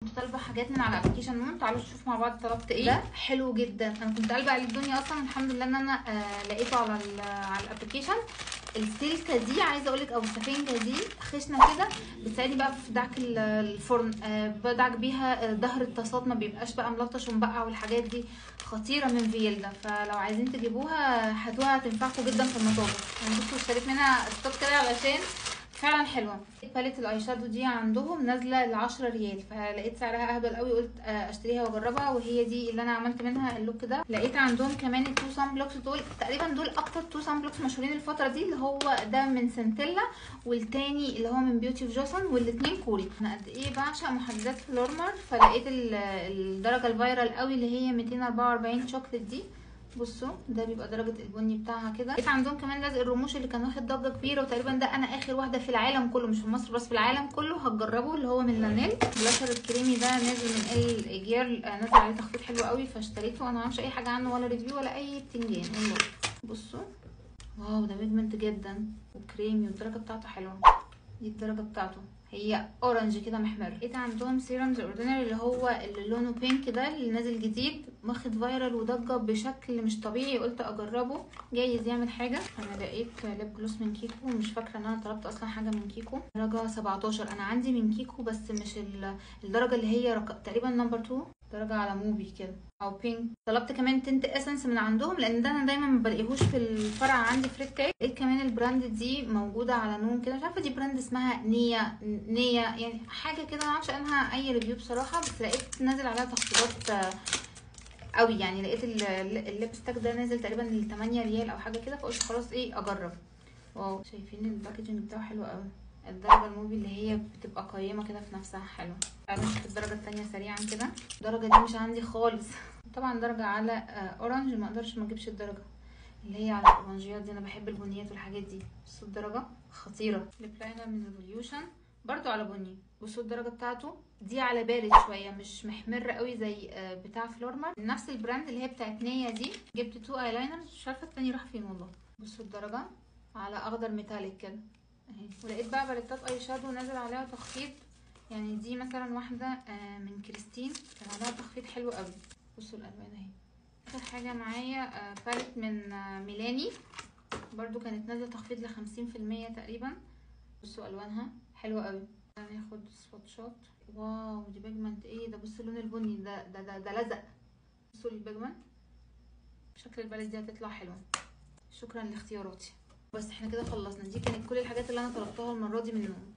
كنت طالبه حاجات من على ابلكيشن نون، تعالوا نشوف مع بعض طلبت ايه. ده حلو جدا، انا كنت قلبه عليه الدنيا اصلا، الحمد لله ان انا لقيته على الابلكيشن. السلكه دي عايزه اقولك او السفنجه دي خشنه كده، بتساعدني بقى في دعك الفرن، بدعك بيها ظهر الطاسات، ما بيبقاش بقى ملطش ومبقع والحاجات دي. خطيره من فيلدا، فلو عايزين تجيبوها هاتوها، هتنفعكم جدا في المطابخ. انا كنت اشتريت منها ستوك كده علشان فعلا حلوه. باليت الاي شادو دي عندهم نازله ل 10 ريال، فلقيت سعرها اهبل قوي، قلت اشتريها واجربها، وهي دي اللي انا عملت منها اللوك ده. لقيت عندهم كمان التو سان بلوكس دول، تقريبا دول اكتر تو سان بلوكس مشهورين الفتره دي، اللي هو ده من سنتيلا والتاني اللي هو من بيوتي اوف جوسن، والاثنين كوري. انا قد ايه بعشق محددات فلورمر، فلقيت الدرجه الفايرال قوي اللي هي 244 شوكليت دي. بصوا ده بيبقى درجه البني بتاعها كده. لقيت عندهم كمان لزق الرموش اللي كان واخد ضجه كبيره، وتقريبا ده انا اخر واحده في العالم كله، مش في مصر بس، في العالم كله هتجربه، اللي هو من لانيل. بلاشر الكريمي ده نازل من الايجير، نازل عليه تخفيض حلو قوي فاشتريته. انا معرفش اي حاجه عنه ولا ريفيو ولا اي بتنجان والله. بصوا واو، ده بيجمنت جدا وكريمي، والدرجه بتاعته حلوه. دي الدرجه بتاعته، هي اورنج كده محمر. لقيت عندهم سيرمز اوردينري اللي هو اللي لونه بينك ده، اللي نازل جديد، واخد فايرال وضجه بشكل مش طبيعي، قلت اجربه جايز يعمل حاجه. انا لقيت ليب جلوس من كيكو، مش فاكره ان انا طلبت اصلا حاجه من كيكو. درجه 17، انا عندي من كيكو بس مش الدرجه اللي هي تقريبا نمبر 2، درجه على موبي كده او بينك. طلبت كمان تنت اسنس من عندهم، لان ده انا دايما ما بلاقيهوش في الفرع عندي في ريد كيك. لقيت كمان البراند دي موجوده على نون كده، مش عارفه دي براند اسمها نيا يعني حاجه كده، ما اعرفش عنها اي ريفيو بصراحه، بس لقيت نازل عليها تخفيضات قوي. يعني لقيت الليبستيك ده نازل تقريبا ل 8 ريال او حاجه كده، فقلت خلاص ايه اجرب. واو، شايفين الباكجنج بتاعه حلو قوي. الدرجه الموبي اللي هي بتبقى قيمه كده في نفسها حلوه. تعالوا نشوف الدرجه الثانيه سريعا كده. الدرجه دي مش عندي خالص طبعا درجه على اورنج، ما اقدرش ما اجيبش الدرجه اللي هي على الاورنجيات دي، انا بحب البنيات والحاجات دي. بصوا الدرجه خطيره. ليب لاينر من ريفوليوشن برضو على بني، بصوا الدرجه بتاعته دي على بارد شويه، مش محمر قوي زي بتاع فلورمر، نفس البراند اللي هي بتاعت نيا دي. جبت 2 ايلاينرز، مش عارفه التاني راح فين والله. بصوا الدرجه على اخضر ميتاليك كده اهي. ولقيت بقى باليتات اي شادو نازل عليها تخفيض، يعني دي مثلا واحده من كريستين كان عليها تخفيض حلو قوي. بصوا الالوان اهي. اخر حاجه معايا باليت من ميلاني، برضو كانت نازله تخفيض ل50% تقريبا. بصوا الوانها حلوه قوي. هناخد سبوتشات. واو دي بيجمنت ايه ده، بصوا اللون البني ده لزق. بصوا البيجمنت، شكل الباليت دي هتطلع حلوه. شكرا لاختياراتي. بس احنا كده خلصنا، دي كانت كل الحاجات اللي انا طلبتها المره دي من نون.